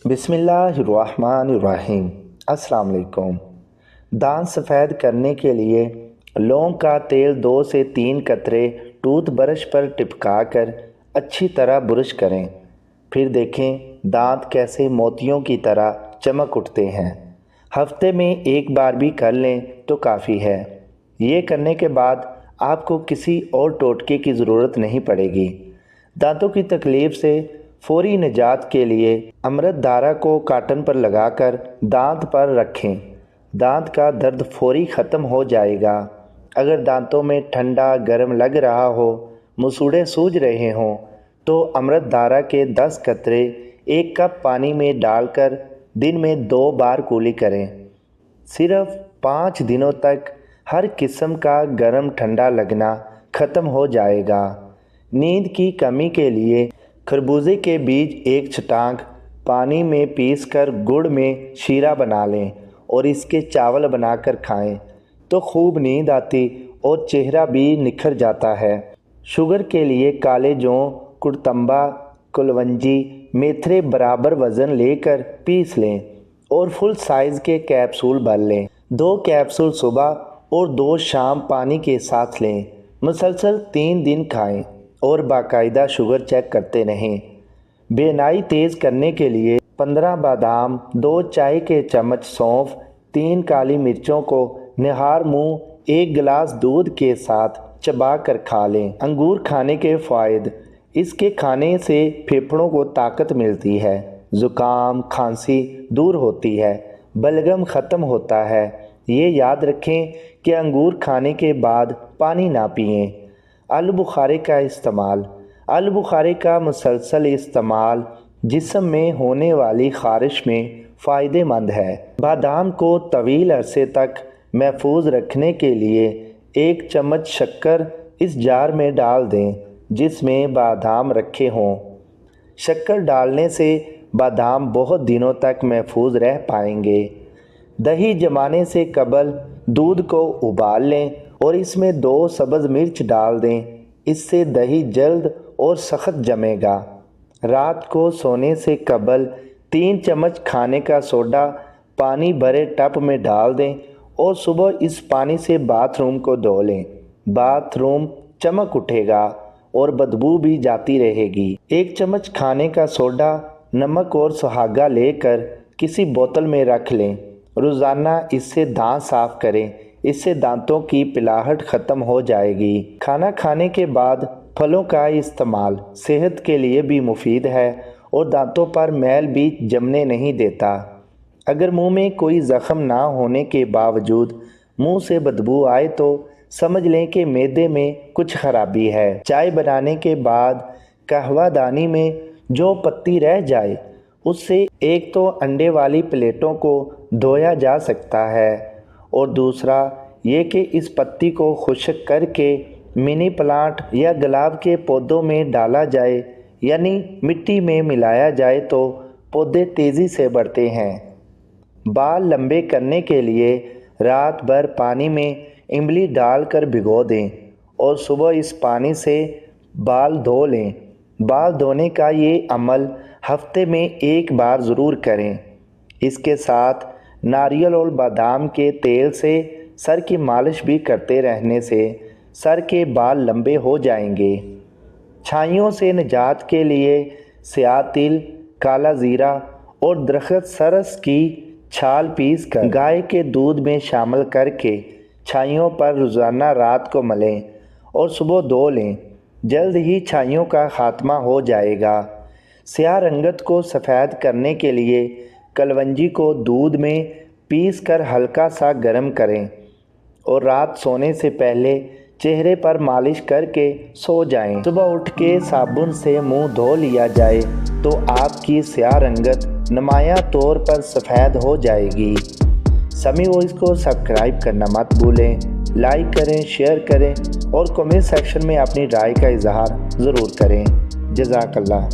बिस्मिल्लाहिर्रहमानिर्रहीम। अस्सलाम वालेकुम। दांत सफ़ेद करने के लिए लौंग का तेल 2 से 3 कतरे टूथ ब्रश पर टिपका कर अच्छी तरह ब्रश करें। फिर देखें दांत कैसे मोतियों की तरह चमक उठते हैं। हफ्ते में एक बार भी कर लें तो काफ़ी है। ये करने के बाद आपको किसी और टोटके की ज़रूरत नहीं पड़ेगी। दांतों की तकलीफ़ से फौरी निजात के लिए अमृत धारा को काटन पर लगाकर दांत पर रखें। दांत का दर्द फौरी ख़त्म हो जाएगा। अगर दांतों में ठंडा गर्म लग रहा हो, मसूड़े सूज रहे हों, तो अमृत धारा के 10 कतरे 1 कप पानी में डालकर दिन में 2 बार कुली करें। सिर्फ 5 दिनों तक हर किस्म का गर्म ठंडा लगना ख़त्म हो जाएगा। नींद की कमी के लिए खरबूजे के बीज 1 छटांग पानी में पीसकर गुड़ में शीरा बना लें और इसके चावल बनाकर खाएं तो खूब नींद आती और चेहरा भी निखर जाता है। शुगर के लिए काले जौ, कुड़तम्बा, कुलवंजी, मेथरे बराबर वज़न लेकर पीस लें और फुल साइज़ के कैप्सूल भर लें। 2 कैप्सूल सुबह और 2 शाम पानी के साथ लें। मुसलसल 3 दिन खाएं और बाकायदा शुगर चेक करते रहें। बेनाई तेज़ करने के लिए 15 बादाम, 2 चाय के चम्मच सौंफ, 3 काली मिर्चों को निहार मुंह 1 गिलास दूध के साथ चबा कर खा लें। अंगूर खाने के फ़ायदे। इसके खाने से फेफड़ों को ताकत मिलती है, ज़ुकाम खांसी दूर होती है, बलगम ख़त्म होता है। ये याद रखें कि अंगूर खाने के बाद पानी ना पिएं। आलू बुखारे का इस्तेमाल। आलू बुखारे का मुसलसल इस्तेमाल जिस्म में होने वाली ख़ारिश में फ़ायदेमंद है। बादाम को तवील अरसे तक महफूज रखने के लिए 1 चम्मच शक्कर इस जार में डाल दें जिसमें बादाम रखे हों। शक्कर डालने से बादाम बहुत दिनों तक महफूज रह पाएंगे। दही जमाने से कबल दूध को उबाल लें और इसमें 2 सब्ज़ मिर्च डाल दें। इससे दही जल्द और सख्त जमेगा। रात को सोने से कबल 3 चम्मच खाने का सोडा पानी भरे टब में डाल दें और सुबह इस पानी से बाथरूम को धो लें। बाथरूम चमक उठेगा और बदबू भी जाती रहेगी। 1 चम्मच खाने का सोडा, नमक और सुहागा लेकर किसी बोतल में रख लें। रोज़ाना इससे दांत साफ़ करें। इससे दांतों की पिलाहट ख़त्म हो जाएगी। खाना खाने के बाद फलों का इस्तेमाल सेहत के लिए भी मुफीद है और दांतों पर मैल भी जमने नहीं देता। अगर मुंह में कोई ज़ख़म ना होने के बावजूद मुंह से बदबू आए तो समझ लें कि मैदे में कुछ खराबी है। चाय बनाने के बाद कहवादानी में जो पत्ती रह जाए उससे एक तो अंडे वाली प्लेटों को धोया जा सकता है और दूसरा ये कि इस पत्ती को खुश्क करके मिनी प्लांट या गुलाब के पौधों में डाला जाए, यानी मिट्टी में मिलाया जाए तो पौधे तेज़ी से बढ़ते हैं। बाल लंबे करने के लिए रात भर पानी में इमली डालकर भिगो दें और सुबह इस पानी से बाल धो लें। बाल धोने का ये अमल हफ्ते में 1 बार ज़रूर करें। इसके साथ नारियल और बादाम के तेल से सर की मालिश भी करते रहने से सर के बाल लंबे हो जाएंगे। छाइयों से निजात के लिए स्याह तिल, काला ज़ीरा और दरख्त सरस की छाल पीस कर गाय के दूध में शामिल करके छाइयों पर रोज़ाना रात को मलें और सुबह धो लें। जल्द ही छाइयों का ख़ात्मा हो जाएगा। स्याह रंगत को सफ़ेद करने के लिए कलवंजी को दूध में पीस कर हल्का सा गर्म करें और रात सोने से पहले चेहरे पर मालिश करके सो जाएं। सुबह उठ के साबुन से मुंह धो लिया जाए तो आपकी स्याह रंगत नुमायां तौर पर सफ़ेद हो जाएगी। समी वॉइस को सब्सक्राइब करना मत भूलें। लाइक करें, शेयर करें और कमेंट सेक्शन में अपनी राय का इजहार ज़रूर करें। जज़ाकल्लाह।